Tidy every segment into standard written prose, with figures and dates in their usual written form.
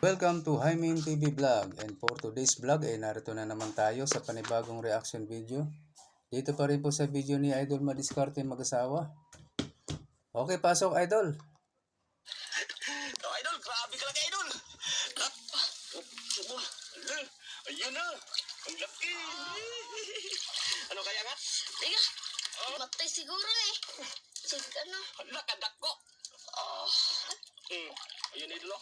Welcome to Hymin TV Vlog, and for today's vlog ay narito na naman tayo sa panibagong reaction video. Dito pa rin po sa video ni Idol Madiskarte mag-asawa. Okay, pasok Idol. Idol, grabe ka lang Idol. Ayun na, ang laki. Ano kaya nga? Tiga, matay siguro eh. Ano? Hala, kadak ko. Ayun Idol.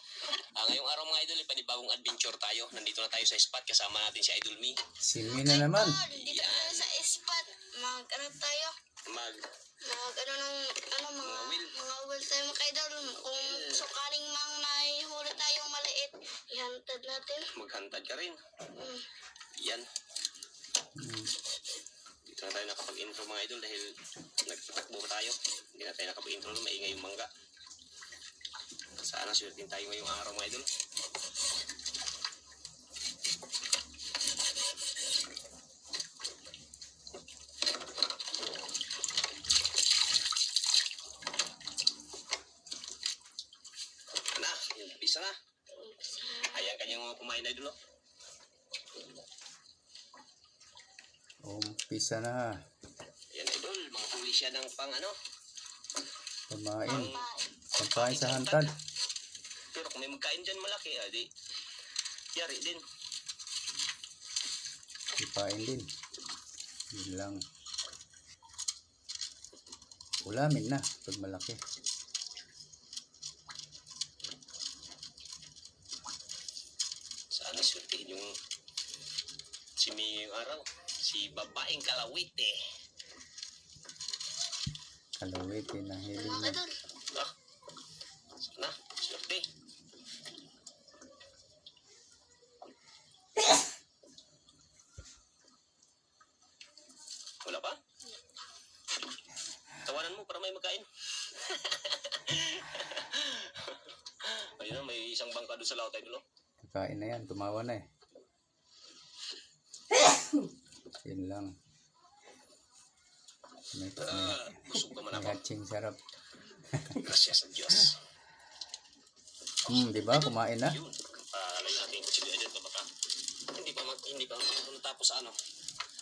Ngayong araw mga Idol, panibagong adventure tayo. Nandito na tayo sa spot, kasama natin si Idol Mi. Si Mi na naman. Dito tayo sa spot. Ano tayo? Mga will tayo mga idol. Kung sukaling mang may huli tayong maliit, ihantad natin. Maghantad ka rin. Yan. Dito na tayo nakapag-intro mga Idol dahil nagtatakbo tayo. Hindi na tayo nakapag-intro, maingay yung mangga. Sana swertin tayo ngayong araw mga Idol. Bisa na. Ayan kanyang mga kumain na Idol. Umpisa na. Ayan Idol, mga huli siya ng pang ano? Pamain. Pampain sa hantad. Pero kung may magkain dyan malaki, di yari din. Ipain din. Yun lang. Ulamin na pag malaki. Sana swertihin yung si Mi yung araw. Si babaeng kalawite. Kalawite na hiling Mga na. idol. Sana, swerte. Wala pa? Tawanan mo para may magkain. Ayun na, may isang bangka doon sa laot Idol. Kakain na yan. Tumawa na eh. Yun lang. Busog ka man May ako. hatching sarap. Gracias sa Diyos. Diba? Kumain na. Yun, palayo natin yung kutsilyo dyan ka baka. Hindi pa natapos sa ano.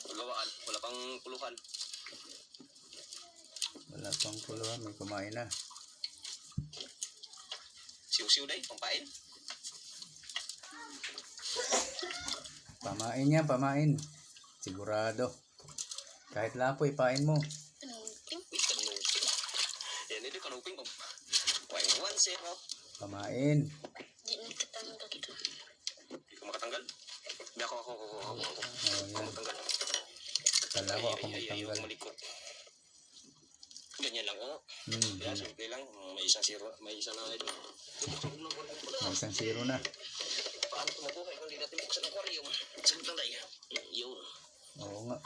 Pagawaan, wala pang puluhan. Wala pang puluhan. May kumain na. Siw-siw day, pampain. Pamain niya, pamain. Sigurado. Kahit lapo, ipain mo. Kanuping. Yan, hindi kanuping ko. 1-0. Pamain. Di na katanggal ito. Hindi ko makatanggal. Hindi ako. Oh, yan. Makatanggal. Kala ko ako Ayaw magtanggal. malikot. Ganyan lang, oh. Yan, Yan. simple lang. May isang zero. May isang na ito. May isang zero na. Paano tumubuhay kung hindi natin buksan ang aquarium? Sagot lang tayo. Yun. Oo nga.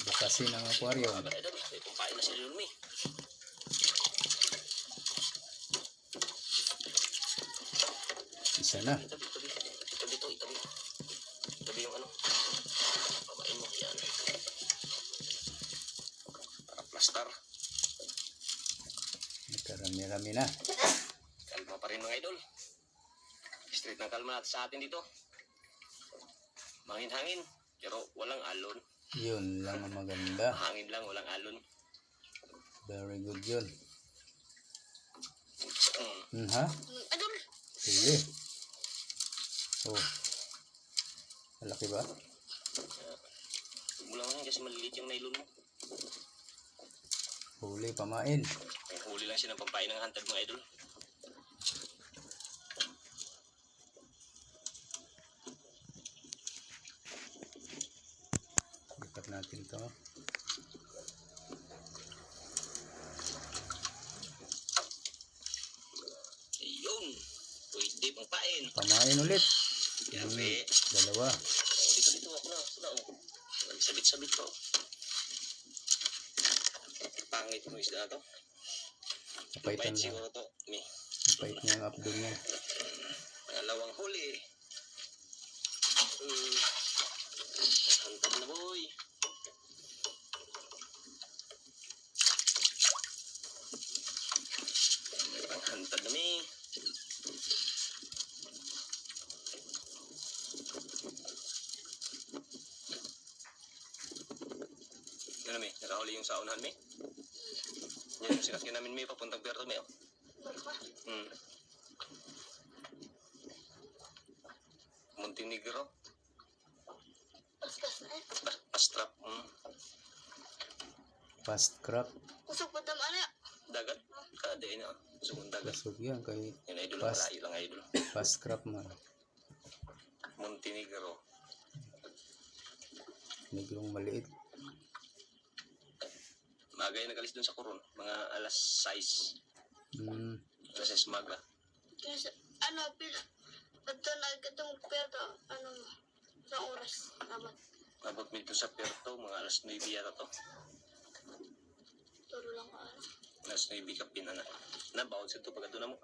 Bukasin ang aquarium. Agad idol. Kumpain na si Idol Mi. Isa na. Itabi yung ano. Pabain mo. Yan. Para plaster. Nagkarami-rami na. Kalma pa rin mga idol. Straight ng kalma natin sa atin dito. Mangin-hangin. Pero walang alon. Yun lang ang maganda. Hangin lang, walang alon. Very good yun. Mm. Ha? Idol. Sige. Oh. Malaki ba? Mula nga kasi maliliit yung nylon mo. Huli, pamain. Ang huli lang siya ng pampain ng hantad mga idol. Lipat natin to. Ayun. Pwede pampain. Pamain ulit. Yabe. Dalawa. Dito ako na. Wala oh. Sabit-sabit ko. Pangit mo isda to. Napaitan Bait lang. siguro to. Mi. Napait niya ang abdong niya. Pangalawang huli. Hantad na boy. Hantad na mi. Bawal yung sa unahan, may. Yan yung sinakyan namin, may, papuntang Puerto, may. Oh. Baka. Hmm. Montenegro. Paskas na eh. Pastrap. Fast crop. Kusog pa dam ano ya. Dagat. Kada yun, Sumunod dagat. Kusog yan kay Yun, idol. Pas- Malayo lang, idol. fast crop man. Montenegro. Negrong maliit. Maga yung nag-alis dun sa Coron. Mga alas 6. Hmm. Alas 6 maga. Kasi ano pila. Pagto na katong perto ano mo. Sa oras. Dapat. Abot mo dito sa Puerto, mga alas 9 yata to. Turo lang ka. Alas 9 ka pinana. Nabawal sa ito pagka doon na mo.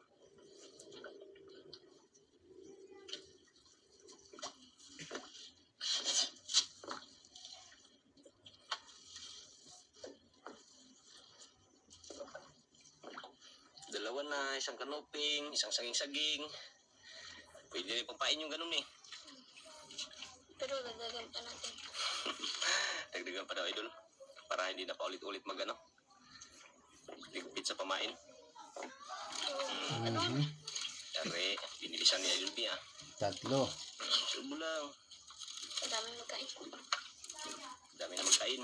Dalawa na, isang kanoping, isang saging-saging. Pwede rin pampain yung ganun eh. Pero dagdagan pa natin. Dagdagan pa daw, idol. Para hindi na paulit-ulit mag-ano. Ligpit sa pamain. Mhm. Kaya pinilisan ni Idol B, ah. 3. Subo lang. Ang daming magkain. Dami na magkain.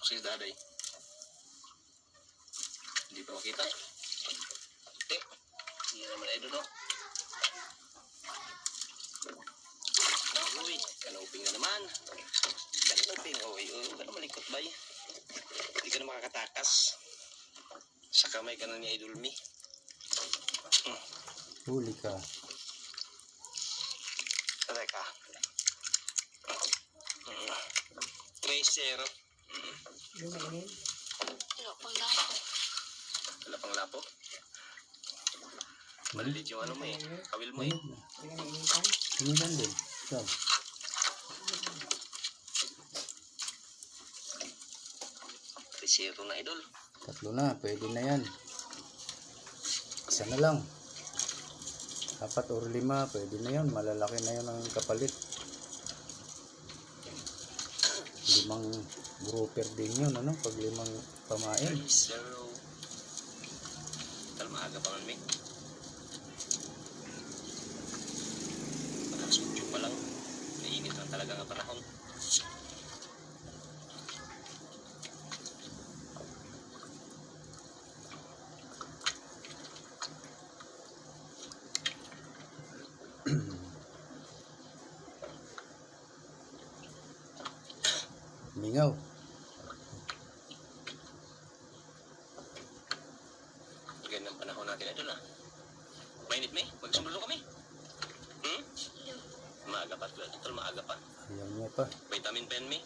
Si daday. Hindi pa makita. Hindi naman idol, no? Uy, kanuping na naman. Kanuping, uy. Huwag ka na malikot, bay. Hindi ka na makakatakas. Sa kamay ka na ni Idol Me. Huli ka. Teka. 3-0. Pero pang lapo. Wala pang lapo. Malilit yung ano mo eh. Kawil mo eh. Sinilan din. So, 3-0 na, Idol. 3 na. Pwede na yan. Isa na lang. 4 or 5. Pwede na yan. Malalaki na yan ang kapalit. 5 grouper din yun. Ano? Pag 5 pamain. 3-0. Tal maaga pa man, Mick. Alas 8 pa lang. Nainit lang talaga ang panahon. Mingaw. Ganyan ang panahon natin, Idol, ah. Mainit, May? Magsumulo kami. Maaga pa, Idol. Maaga pa. Ayaw niya pa. Vitamin pen, May.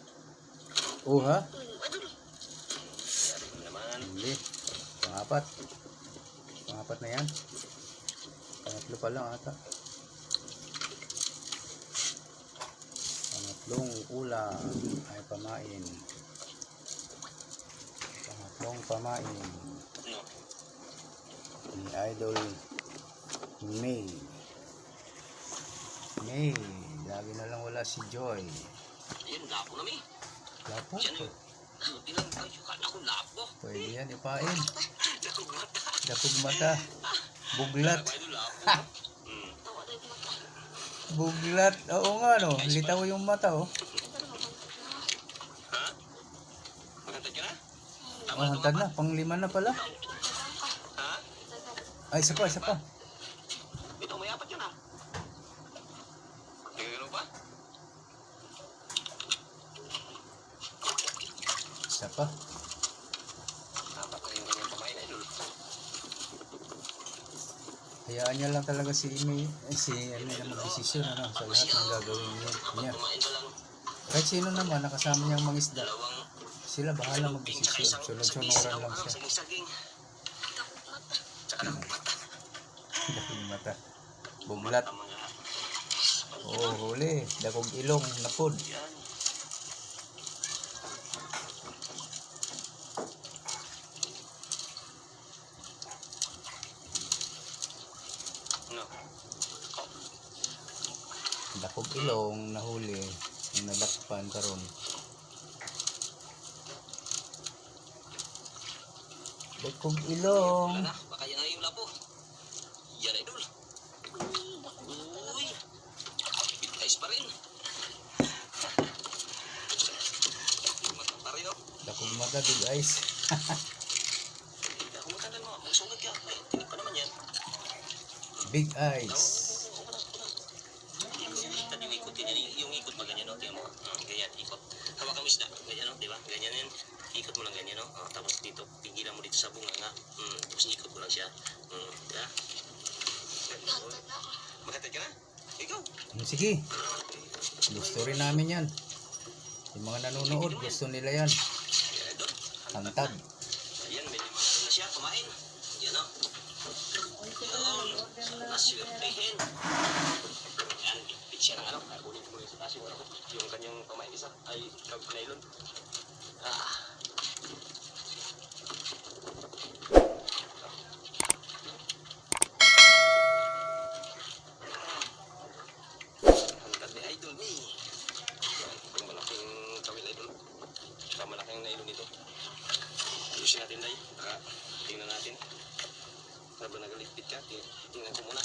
Oh ha? Idol. Yari mo naman. Hindi. Pangapat. Pangapat na yan. Pangatlo pa lang ata. Pangatlong ulam ay pamain. Pangatlong pamain No. ni Idol May. May. Lagi na lang wala si Joy. Ayun, lapo na, May. Lapo. Yan yun. Bilang tayo, kala ko lapo. Pwede yan ipain. Dakog mata. Dapog mata. Buglat. Kala ko, Idol, lapo. Tawa tayo mata. Buglat. Oo nga no. Litaw yung mata oh. Pero mabagkat na. Ha? Magantad ka na? Tama Oh, hantad na. Pang 5 na pala. Ha? Ay, isa pa, isa pa. Ito, may apat yun, ha? Nagagano pa? Isa pa. Apat na yung kanyang pamain, Idol. Hayaan niya lang talaga si May, si ano na mag-desisyon ano, sa lahat ng gagawin niya. Apat pamain pa lang. Kahit sino naman, nakasama niyang mangisda. Dalawang Sila bahala mag-desisyon. Sunod-sunuran lang siya. Saging-saging. Takot mata. Tsaka dakog mata. Dakong mata. Buglat. Ang mga Oo, huli. Dakong ilong, napod. yan. No. Oh, Dakog ilong nahuli, yung nadakpan karon. Dakog wala ilong. na. Baka yan na yung labo. Yan, idol. Uy. Ayos pa rin. Mata pa rin, oh. Dakog mata big eyes. Kung matandaan mo, magsugat ka. May tinig pa naman yan. Big eyes. Tadi yung ikot ganyan, yung ikot pa ganyan, no? Tingnan mo. Ganyan, ikot. Hawak ang isda. Ganyan, no? Diba? Ganyan yan. Ikot mo lang ganyan, no? Tapos dito, pigilan mo dito sa bunga nga. Tapos ikot mo lang siya. Diba? Hantad na ako. Maghatid ka na? Ikaw. Sige. Gusto rin namin yan. Yung mga nanonood, gusto nila yan. Yan, idol. Hantad. Ayan, may limang ano na siya. Kumain. Yan, no? Yun. Naswerte-hin. Yan, bit siya ng ano. Kunin ko muna sa taas yung ano ko. Yung kanyang pamain isa. Ay, nylon. Hanggang ni Idol, ni. Yung malaking kawil, Idol. Saka malaking nylon ito. Ayusin natin, Day. Baka tingnan natin. Habang nagaligpit ka, tingnan ko muna.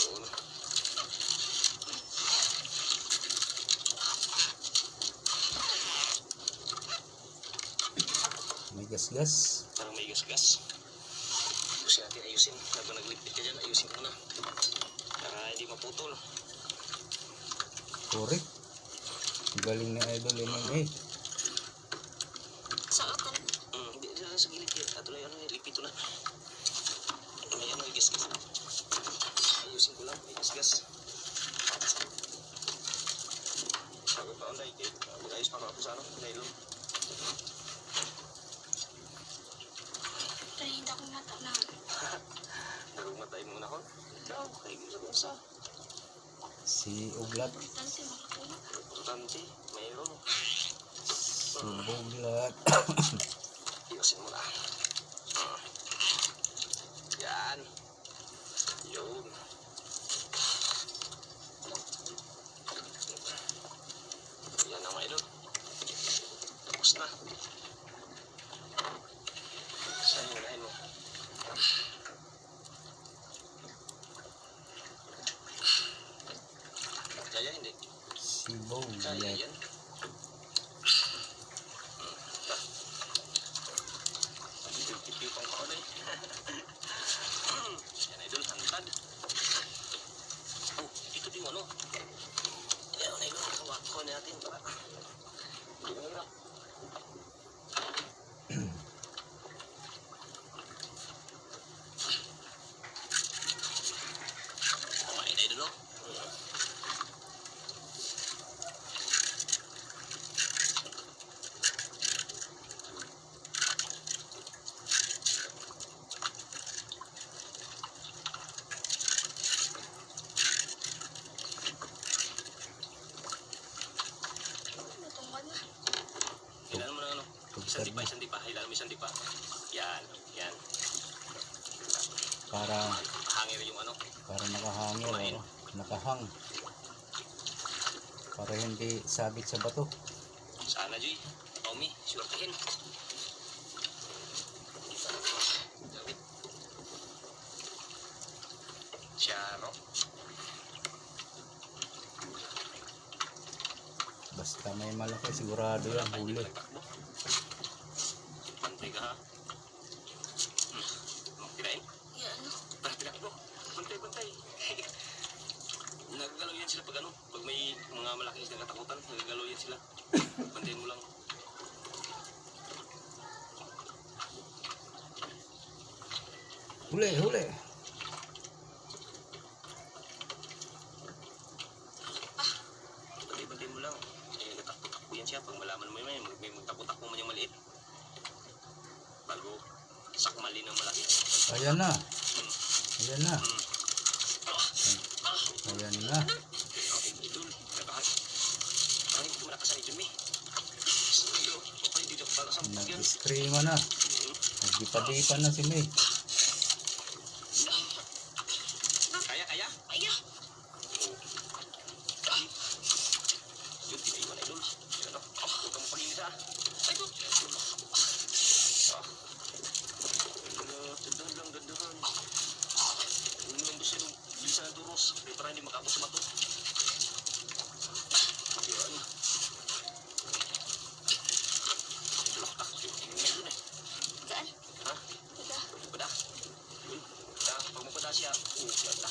Yun. May gasgas. Parang may gas-gas. Ayusin natin, ayusin. Habang nagligpit ka dyan, ayusin ko muna. Para hindi maputol. Correct. Galing ni Idol MMA. Sa atin. Hindi, dyan sa gilid. Ato na yun, ligpit na. May ano, may gas-gas. Ayusin ko lang, may gas-gas. Bago pa onday, ayos pa ako sa ano, nylon. Kaya hindi ako mata na. Narumatay muna ako. Ikaw, kayo sa Si Uglad. Importante makatulog. importante, mayroon. Subuglad. Iusin mo na. Yan. Yun. Yan ang mga idol. Tapos na. Saan yung unahin mo? Kaya hindi. Si Kaya Boglad. yan. Pipipang pa ako na eh. Yan idol, hantad. Oh, ito din ano. Yan na idol, hawak ko natin para. Hindi mo hirap. Kumain na idol, no? Natungkad na. Kailangan mo na ano. Isang tipa, isang tipa. Kailangan mo isang tipa. Yan, yan. Para Hangin yung ano. nakahangin. Nakahang. Para hindi sabit sa bato. Sana, Joy. Tommy, swertehin. David. Sharo. Basta may malaki sigurado yan. Wala pa, hindi Huli. pa nagtakbo. Bantay ka, ha? Tirain. Yan, ano? Para tinakbo. Bantay, bantay. Nagagalaw yan sila pag ano. Pag may mga malaking isang katakutan, nagagalaw yan sila. Bantayin mo lang. Huli, huli. Bantay mo lang. Natakbo-takbo yan siya. Pag malaman mo yun, may magtakbo-takbo man yung maliit. Bago sakmali ng malaki. Ayan na. Ayan na. Ayan na. Idol, nakakas. Parang hindi mo nakasan ito, Mi. Nag-screama na. Nagdipa-dipa na si May. Kaya, kaya? Kaya. Yun, pinaiwan idol. Yan o. Huwag kang mapagilis ha. Idol. Dandahan lang, dandahan. Huwag mo lang gusto yung bilisan ng turos. Kaya para hindi makabot sa mato. Yan. Yun eh. Saan? Ha? Ito. Pada. Yun. Pag mapada siya. Yan na.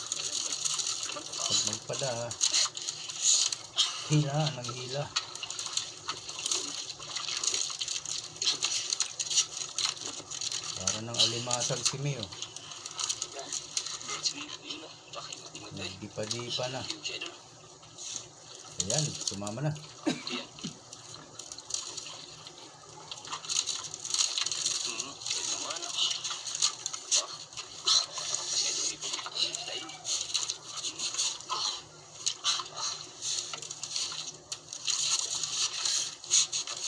Naman pa. Pag magpada ha. Hila, naghila. Para ng alimasag si May oh. Sige, yun o. Bakit? Matingad eh. Nagdipa-dipa na. Yun siya idol. Ayan, sumama na. Yan. Yan naman. Kasi idol, may pagkatak din sila idol.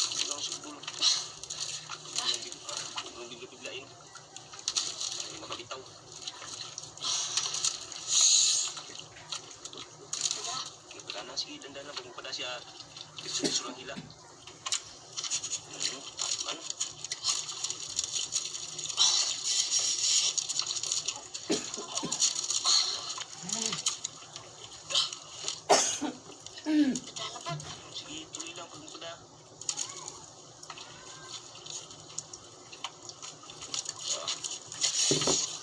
Hindi lang subol. Huwag lang bigla-biglain. Hindi makabitaw. Wala na, sige, dandan lang. Pag mapada siya, diretso-diretso lang hila. Ano? Sige, tuloy lang pag mapada.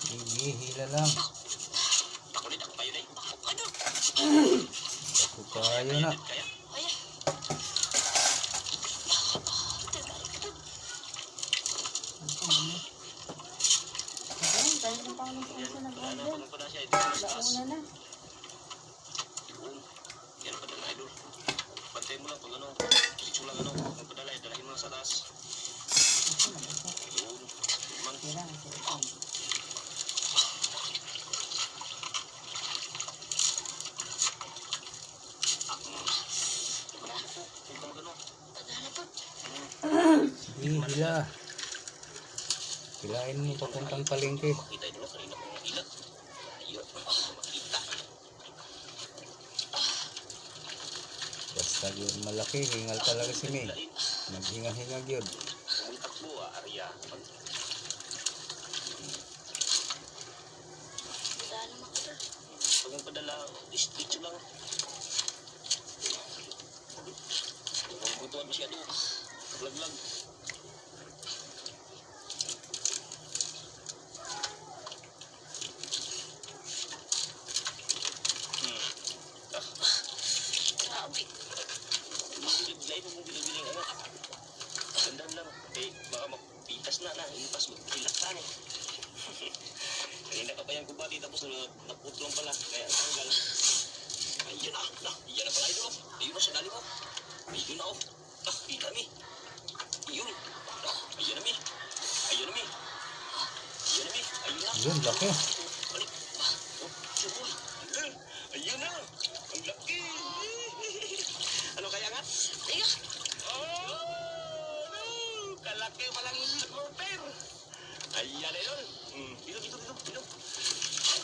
Sige, hila lang. Ako ulit, ako kayo na eh. Idol. Ako kayo na. Kaya? Kaya. Yan, wala na. Pag mapada siya, ito sa taas. Yun. Yan pa na idol. Bantay mo lang pag ano, diretso lang ano, kung padala, dalahin mo lang sa taas. Yun. Man. Kung ka magano. Padala po. Sige, hila. Hilain mo papuntang palengke. Makita idol, kanina ko ng ilat. Ayun, makita. Basta yun malaki, hingal talaga si May. Lain. Naghinga-hingag yun. Kung takbo, Arya. Padala mo idol. Pag mong padala, diretso lang. Kung butuan mo siya doon, laglag. Grabe. Lain mo bilang ano. Dandan lang. Eh, baka magpitas na. Ipas magpilak ka eh. Kanina ka pa yung kubati tapos naputulong pala. Kaya tanggal. Ayun na. Iyan na pala ito. Ayun na sa dali mo. Ayun na oh. Kita mi. Ayun. Ayun na mi. Ayun na mi. Ayun na mi. Ayun na. Yun, laki. Balik. Suboy. Ayun na. Ang laki. Ano kaya nga? Tiga. Oh, no! Kalaki palang grouper. Ayan eh nun. Dito.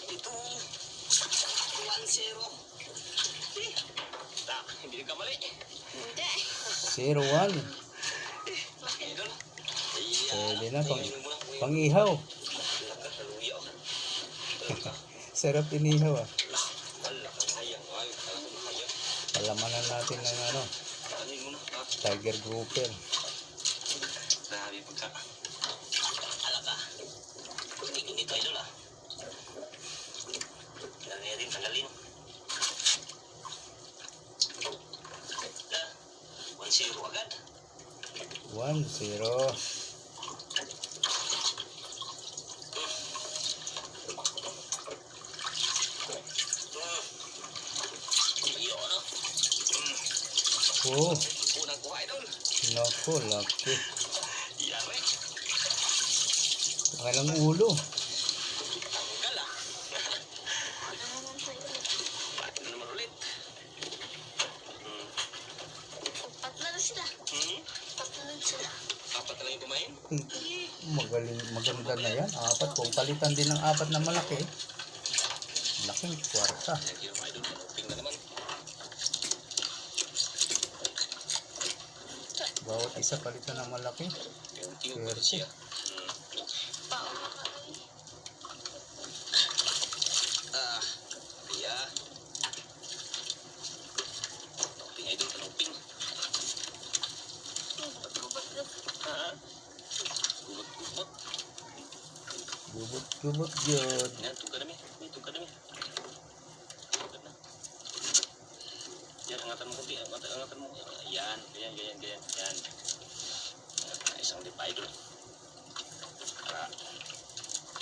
Ito. 1-0. Hindi ka mali. Hindi. 0-1. Laki nun. Pwede na, pang-ihaw. Sarap inihaw ah. Wala kang hayang. Ay, kala ko hayang. Palamanan natin ng ano, Alamin mo na. tiger grouper. Grabe pagka. Alaka. Init tayo doon ah. Kailangan niya rin tanggalin. 1-0 agad. 1-0. Iyo ano? Oh, Unang kuha doon. naku, laki. Yari. Walang ulo. Tanggal ah. Ano naman sa'yo? Bakit na naman ulit? Tatlo na sila. Hmm? Tatlo na sila. Apat na lang yung kumain. Maganda na yan. Apat. Kung palitan din ng apat na malaki, laking kwarta. Ayan, kilo mga idol. Uping na naman. Bawat isa palitan ng malaki. Yung pa siya. Ah, kaya. Uping idol, uping. Ah, gubot-gubot. Gubot-gubot yun. Yan, tugad namin. Tugad namin. Tugad na. Yan, angatan mo kunti. Angatan mo. Yan, ganyan. Yan. Isang di pa idol.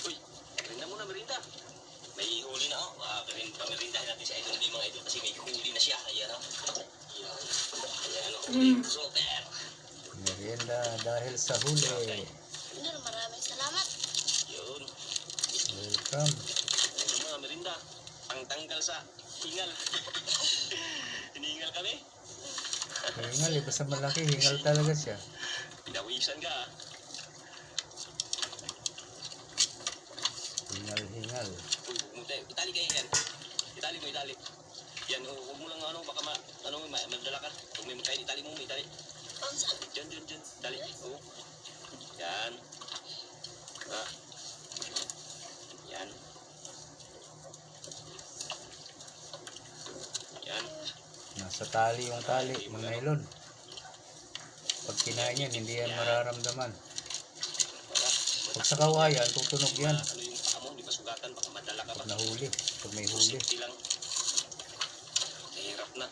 Uy, merinda muna, merinda. May huli na ako. Pamerindahin natin si idol. Hindi mga idol kasi may huli na siya. Ayan o. Ayan o. Super. Merienda dahil sa huli. Idol, maraming salamat. Yun. Welcome. Ano mga merinda? Pangtanggal sa hingal. Hinihingal kami. Hingal eh. Basta malaki, hingal talaga siya. Pinawisan ka. Hingal. Uy, huwag mo tayo. Itali kayo yan. Itali mo, itali. Yan, huwag mo lang baka madala ka. Huwag may magkain, itali mo, itali. Diyan. Itali. Oo. Yan. Ah. Yan. Yan. Nasa tali yung tali, yung nylon. Pag kinain yan, hindi yan mararamdaman. Wala. Pag sa kawayan, tutunog yan. Ano yung paa mo, hindi masugatan, baka madala ka ba? Pag nahuli, pag may huli. Safety lang. Nahirap na.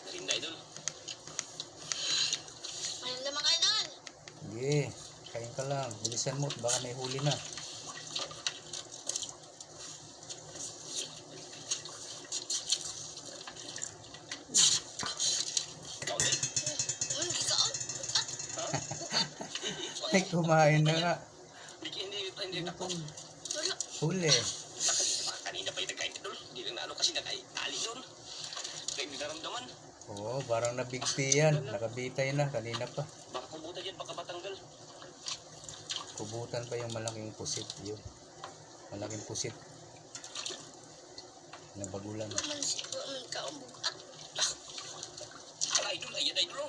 Merinda idol. Mayroon naman kayo doon. Sige, kain ka lang. Bilisan mo, baka may huli na. Ikaw din. Hindi ka on. Ha? Ay, kumain na nga. Hindi ako. Wala. Huli. Kanina pa yung nagkain idol. Hindi lang na ano kasi nag-ali doon. Kaya hindi naramdaman. Oo, parang nabigti yan. Nakabitay na, kanina pa. Baka kubuta dyan, baka matanggal. Kubutan pa yung malaking pusit. Yun. Malaking pusit. Nabagulan. Naman ka on bugat. Hala idol, ayan idol.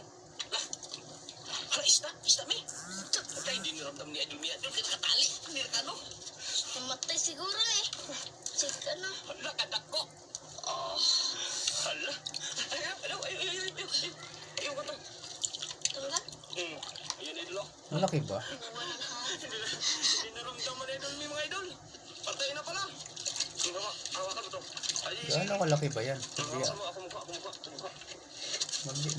Hala, isda mi. Hala, hindi naramdam ni idol mi. Idol, katali. Hindi na ano. Namatay siguro eh. Sige na. Hala, kadak ko. Hala. Ayaw ko to. Tunggat. Ayan idol. Malaki ba? Wala ha. Hindi naramdaman idol mi mga idol. Patay na pala. Hawakan mo to. Ay, Gaano kalaki ba yan? Hindi, hawakan mo. Ako mukha.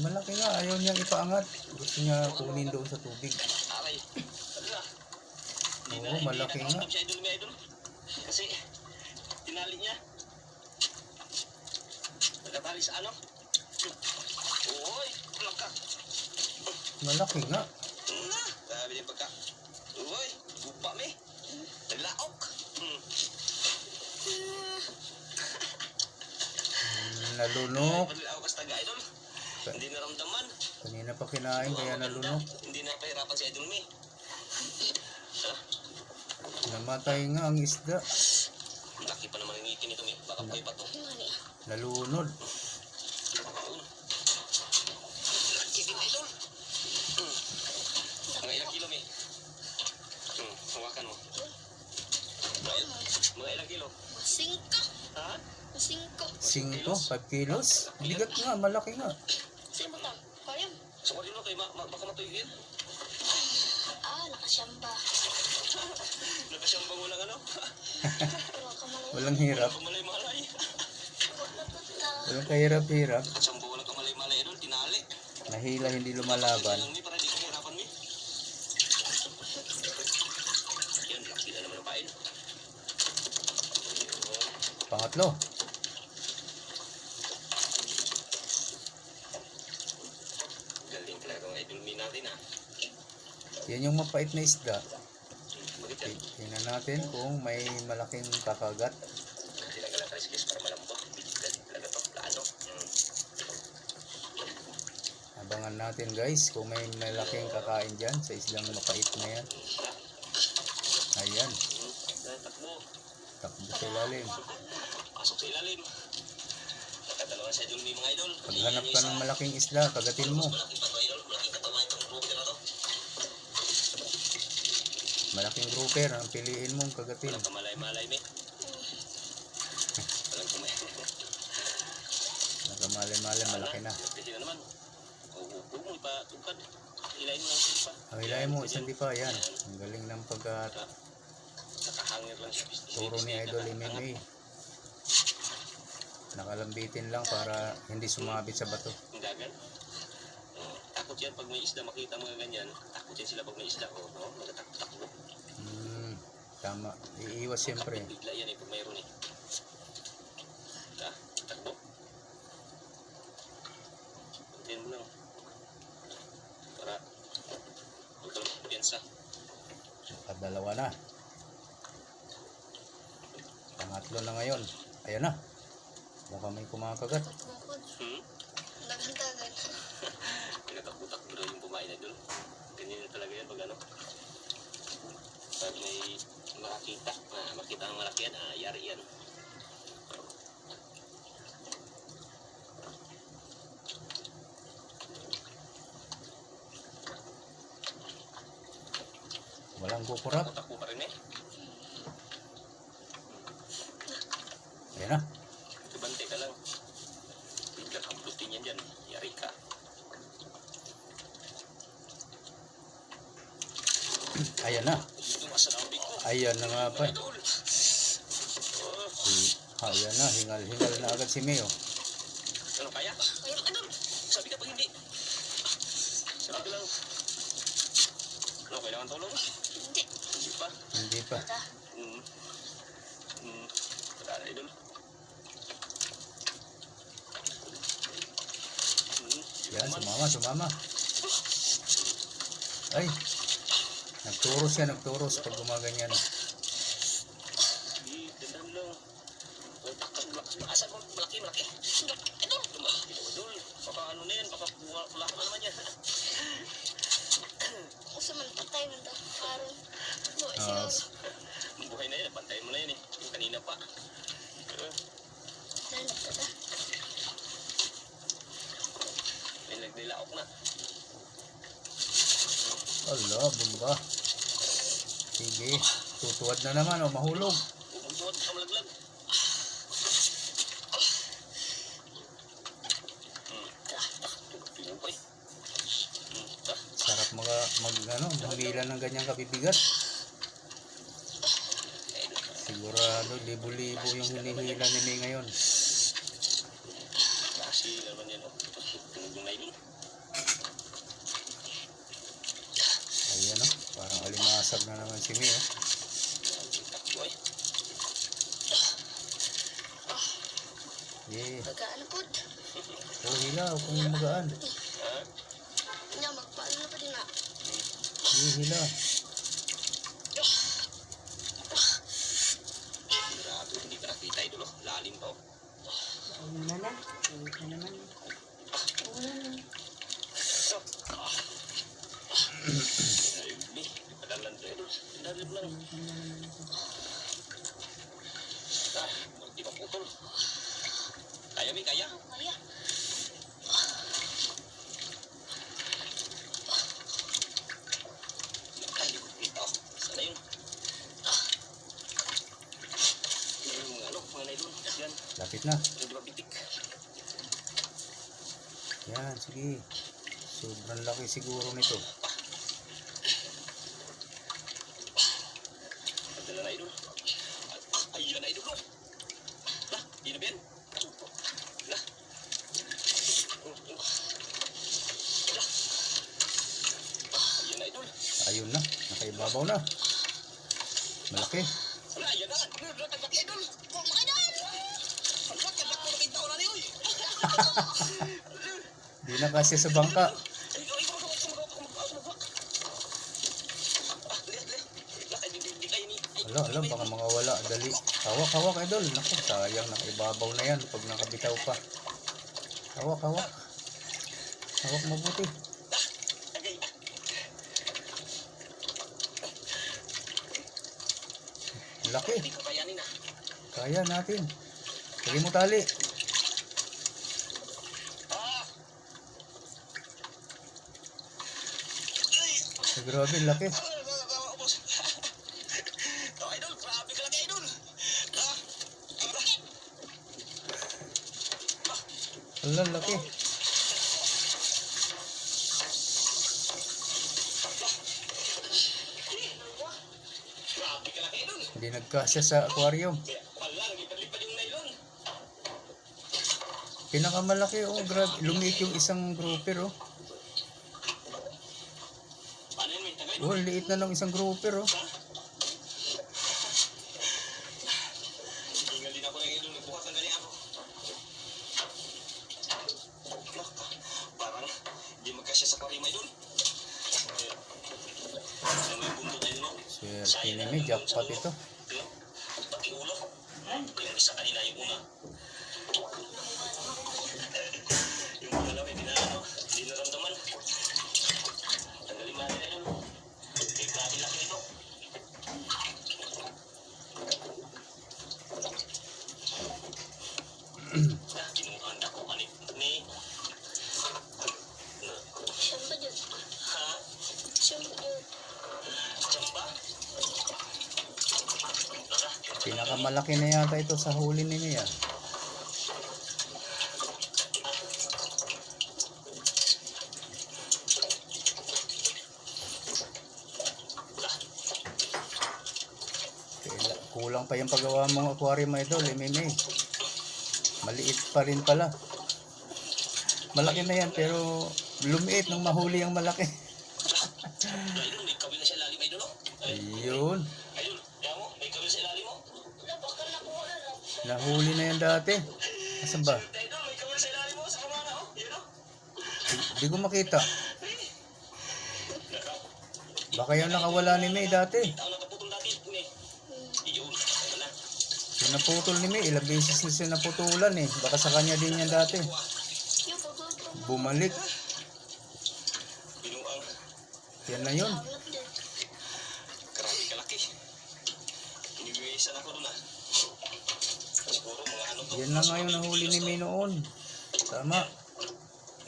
malaki nga. Ayaw niyang ipaangat. Gusto niya kunin doon sa tubig. Aray. Hala. Oo, malaki nga. Hindi na si idol mi idol. Kasi, tinali niya. Nagkatali sa ano? Uy, kulang ka. Malaki nga. Sabi niya pagka. Uy, upa mi. Naglaok. Nalunok. Paglaok kas taga idol. Hindi naramdaman. Kanina pa kinain kaya nalunok. Hindi na pahirapan si idol mi. Namatay nga ang isda. Laki pa naman ang ngiti nito mi. Baka buhay pa to. Mani. Nalunod. Laki din idol. Mga ilang kilo mi. Hawakan mo. Mga ilang kilo. Masingko. Ha? Masingko. 5 kilos? Bigat nga, malaki nga. Sino ba? Kayam. So, kung kay baka matuyin. Nakasyamba. Nagkasyambang walang ano. Wala ka malay. Walang hirap. Kamalay-malay. Wala ka ta. Walang kahirap-hirap. Nagkasyambang walang kamalay-malay idol. Tinali. Nahila, hindi lumalaban. Lang mi para di ka hirapan mi. Yan, laki na naman ang pain. Pangatlo. Galing talaga ang idol mi natin ha. Yan yung mapait na isda. Bakit yan? Tingnan natin kung may malaking kakagat. Talaga lang tricycles para malambot. Galing talaga to. Plano. Abangan Tingnan natin guys kung may malaking kakain dyan sa islang mapait na yan. Ayan, Takbo. takbo sa ilalim. Pasok sa ilalim. Nakadalawa sa idol ni mga idol. Paghanap ka ng malaking isda, kagatin mo. Malaking pa to idol. Malaking katawan itong grouper na to. Malaking grouper ang piliin mong kagatin. Walang kamalay-malay me. Walang kamay. Nagkamali-mali, malaki na. Kasi na naman. Huwag mo ipatukad. Hilahin mo lang siya pa. Ang hilahin mo, isang di pa, yan. Ang galing ng Nakahangir lang siya. pagturo ni Idol MMA. Nakalambitin lang para hindi sumabit sa bato. Ang dagan. Takot yan pag may isda makita mga ganyan. Takot yan sila pag may isda. Nagatakbo. Tama, iiwas siyempre. Bigla yan pag mayroon takbo. Kuntiin mo lang. Para magkaroon ng kumpiyansa. Kadalawa na. Pangatlo na ngayon. Ayan na. Mukhang may kumakagat. Bukod. Dagan-dagan. Nagatakbo-takbo daw yung kumain na doon. Ganyan talaga yan pag ano. Pag may makita ang malaki yan, yari yan. Walang kukurap. Takbo pa rin Ayan na. Bante ka lang. Bigla kang blutin yan dyan. Yari ka. Ayan na. Ito masanabig ko. Ayan na nga pa. Idol. Ayan na. Hingal-hingal na agad si Meo. Ano kaya? Kaya ka doon. Sabi ka pag hindi. Sabi lang. Ano, kailangan tulong? Hindi. Hindi pa. Hindi pa. Wala. Wala na idol. Yan, sumama. Ay. Nagturos pag gumaganyan. Dandan lang. Asan mo? Malaki. Idol. Idol. Baka ano na yan. Baka wala ka na naman yan. Kasi man patay man daw. Karon. Buhay Ah, sila. Buhay na yan. Bantayin mo na yan eh. Yung kanina pa. Dalit na da. May nagdilaok na. ala, bumba. Sige. Tutuwad na naman o mahulog. Bubungkuot ka malaglag. Pinupay. Sarap magmila ng ganyang kabibigat. Sigurado libo-libo yung hinihila ni May ngayon. Kasi naman yan. Tunog yung idol. Ayan o. Parang alimasag na naman si May. Takbo eh. Yeah. Pagkaano po. Oh, hilaw kung magaan. Nga, magpaano na pa din na. Hila. Grabe, hindi ka nakita idol. Lalim pa oh. Wala na. Uwi ka naman. Wala na. Padalan to idol. Dalim lang. Di ba putol? Kaya mi, kaya? Kaya. Ay, di ko kita. Sana yun. Yung mga nailon. Yan. Lapit na. Yung di ba bitik? Yan, sige. Sobrang laki siguro nito. Padala na idol. Ayan na idol. Di na ba yan? Ayan na idol. Ayun na. Nakaibabaw na. Malaki. Wala, ayan na. Laki idol. Laki idol. Laki nakita ko na niyo. Di na kasi sa bangka. Ala, baka makawala. Dali. Hawak, idol. Naku, sayang. Nakaibabaw na yan pag nakabitaw pa. Hawak. Hawak mabuti. laki. Hindi ko kayanin ah. Kaya natin. Lagyan mo tali. Ah! Ay, grabe, laki. Boss. Oh, idol, grabe ka lang, idol. Ah, Ala, laki. grabe ka lang, idol. Hindi nagkasya sa aquarium. Kaya pala, naglipad-lipad yung nylon. Pinakamalaki, oh, grabe. Lumiit yung isang grouper, oh. Paano yun, may tagay? Oh, liit na ng isang grouper, oh. Tinggal din ako ng idol, nagbukas ng galing ako. Parang di magkasya sa parima idol. Ano yung buntot na yun, no? Swerte ni May, jackpot ito. Pati ulo. Yung isa kanina, yung una. Yung pangalawa, hindi naramdaman. Tanggalin natin idol. May grabe laki nito. Kinuhaan ako kanit ni... Siyempre yun. Ha? Siyempre yun. Chamba? Pinakamalaki na yata ito sa huli ni May, ah. Kulang pa yung paggawa mong aquarium, idol, May. Maliit pa rin pala. Malaki na yan, pero lumiit nung mahuli ang malaki. Ayun, may kawil na siya lalim idol, no? Ayun. Ayun, kaya mo, may kawil sa ilalim mo. Wala, baka nakuha na lang. Nahuli na yan dati. Asan ba? Idol, may kawil sa ilalim mo, sa kamana, oh. Yun, no? Di ko makita. Baka yung nakawala ni May dati. Tao nakaputol dati, ni. Iyon, ayun na. Yung naputol ni May, ilang beses na siya naputulan eh. Baka sa kanya din yan dati. Yung pagod ko mo. Bumalik. Binuang, Yan na yun. Tawag din. grabe kalaki. Iniwisan ako doon, ah. Siguro mga ano to. Yan na nga yung nahuli ni May noon. Tama.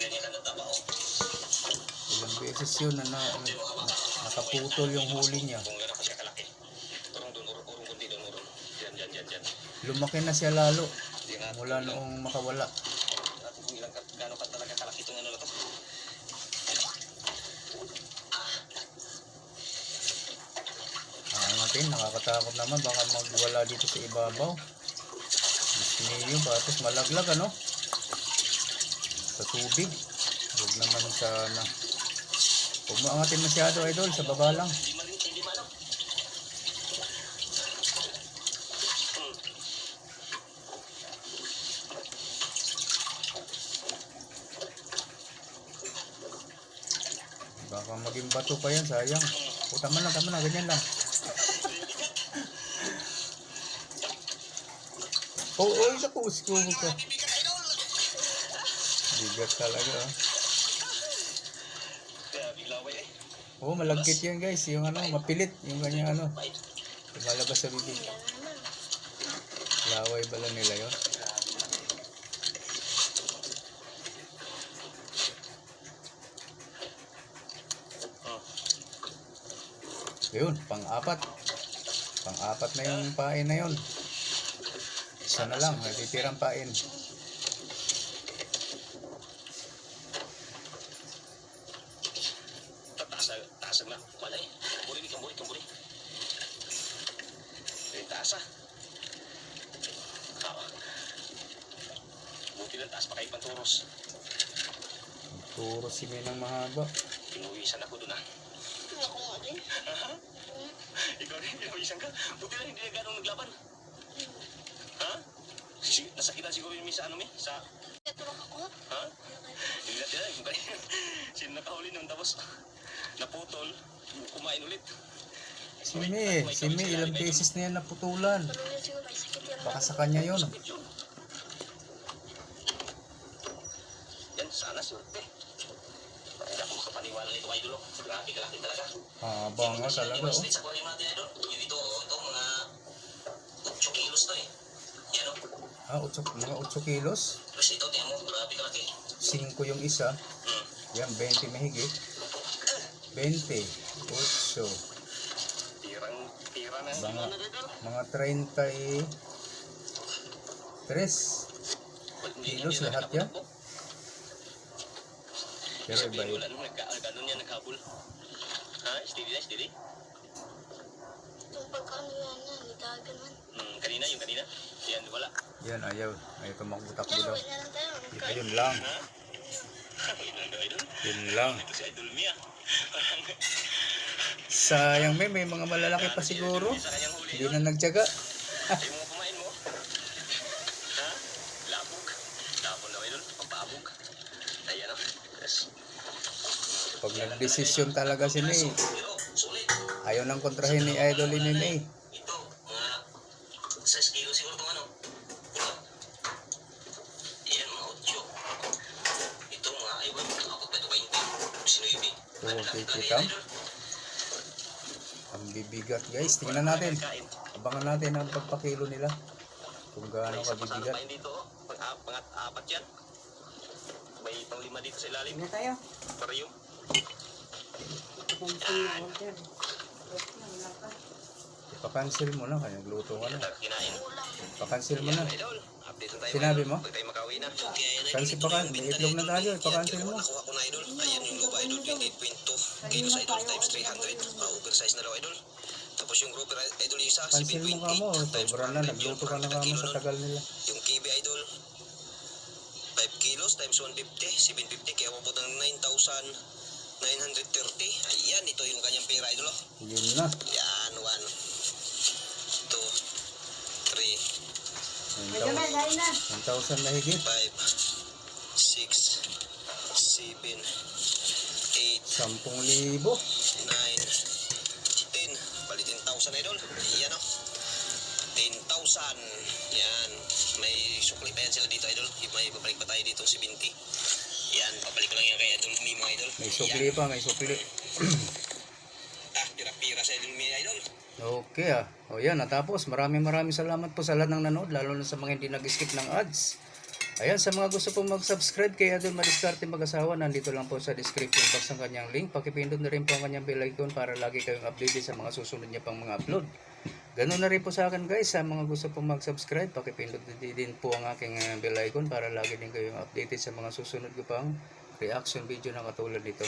Ganyan ka nataba, oh. Ilang beses yun na, nakaputol yung huli niya. Kung gano'n pa siya kalaki. Urong doon, urong kundi doon, urong. Yan. Lumaki na siya lalo. Yan nga. Mula noong makawala. Natin kung ilang gano'n ka talaga kalaki itong ano na to. Natin, nakakatakot naman. Baka magwala dito sa ibabaw. Disneyo, batos malaglag ano? Sa tubig. Huwag naman sana. Huwag mo angatin masyado, idol. Sa baba lang. Hindi man, oh. Baka maging bato pa yan, sayang. O, tama na, ganyan lang. Isa ko, usko ka. Bigat talaga, ah. Kaya biglaway eh. Oo, malagkit yan, guys. Yung ano, mapilit. Yung kanya ano. Lumalabas sa bibig. Yan naman. Laway bala nila yun. Yun, pang-apat. Pang-apat na yung pain na yun. Isa na lang, natitirang pain. Taasag na. Malay. Kamburi. Yung taasa. Buti lang taas pa kayo panturos. Turo si May ng mahaba. Pinuwisan ako dun, ah. Ako nga din. Ikaw rin, pinuwisan ka. Buti lang hindi na ganong naglaban. Ha? Nasakitan siguro yung sa ano, sa... Katulong ako. Ha? Hindi natin alam. Sino nakahuli nun, tapos naputol, kumain ulit. Si May, ilang beses na yan naputulan. Pero yun siguro may sakit yan. Baka sa kanya yun. Sakit yun. Yan, sana surte. Hindi ako makapaniwala nito, idol. Grabe kalaki talaga. Banga talaga, oh. Sa aquarium natin, idol. Yung ito, mga kilos to eh. Yan o. Mga 8 kilos. Tapos ito, tiyan mo, grabe kalaki. 5 yung isa. Yan, 20 mahigit. 20. 8. Tira na. Mga 33 kilos lahat yan. Pero iba yun. Ganun yan, naghabol. Ha? Steady na, steady? Yung pagkano yan na, nitagan man. Kanina, yung kanina. Yan, wala. Yan, ayaw tumakbo-takbo Yan, daw. wait na lang tayo. Ayun lang. Ha? Idol. Yun lang. Ito si Idol Mia. Sayang may mga malalaki pa siguro. Sa kanyang huli Hindi doon. na nagtyaga. Ay, mga kumain mo. Ha? Labog. Labog na, Idol. Pampabog. Ayan o. Yes. Pag nagdesisyon talaga si May, Pero, sulit. ayaw nang kontrahin ni Idol ni May. Ito, mga 6 kilo siguro itong ano. Ito. Yan, mga 8. Ito, mga iwan. Ako pa ito 20. Sinuibi. Oo, kikita. Ang bibigat guys. Tingnan natin. Abangan natin ang pagpakilo nila. Kung gaano kabibigat. Pain dito, pang-apat yan. May pang-5 dito sa ilalim. Na tayo. Pariyo. Cancel na order. Wala pa. Ipa-cancel mo na. Kaya nagluto ka na. Kinain. Ipa-cancel mo na. Idol, update na tayo. Sinabi mo? Pag tayo makauwi na. Cancel pa ka. May itlog na tayo. Ipa-cancel mo. Nakuha ko na, Idol. Ayan yung lupa, Idol. 28.2 kilos, Idol. Times 300. Oversize na raw, Idol. Tapos yung grouper, Idol, yung isa, Cancel mo ka mo. 7.8 Sobra na. Nagluto ka na kamo sa tagal nila. Yung KB, Idol, 5 kilos times 150, 750. Kaya umabot ng 9,930. Ayan, ito yung kanyang pera, Idol. Oh. Yun na. Yan, 1, 2, 3, Medyo may dahil na. 1,000 na higit. 5, 6, 7, 8, 10,000. 9, 10. Balitin 1,000, Idol. Yan o. 10,000. Yan. May sukli pa yan sila dito, Idol. May babalik pa tayo dito, 70. Yan. Papalik ko lang yan kay Idol Mimo, Idol. May sukli pa. May sukli. Pira-pira sa Idol Mimo, Idol. Okay O yan, natapos. Maraming salamat po sa lahat ng nanood, lalo na sa mga hindi nag-skip ng ads. Ayan, sa mga gusto pong mag-subscribe kay Idol Madiskarte Mag-asawa, nandito lang po sa description box ang kanyang link. Pakipindot na rin po ang kanyang bell icon para lagi kayong updated sa mga susunod niya pang mga upload. Ganun na rin po sa akin guys, sa mga gusto pong mag-subscribe, pakipindot din po ang aking bell icon para lagi din kayong updated sa mga susunod ko pang reaction video na katulad nito.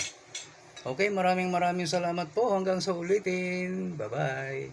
Okay, maraming salamat po. Hanggang sa ulitin. Bye-bye.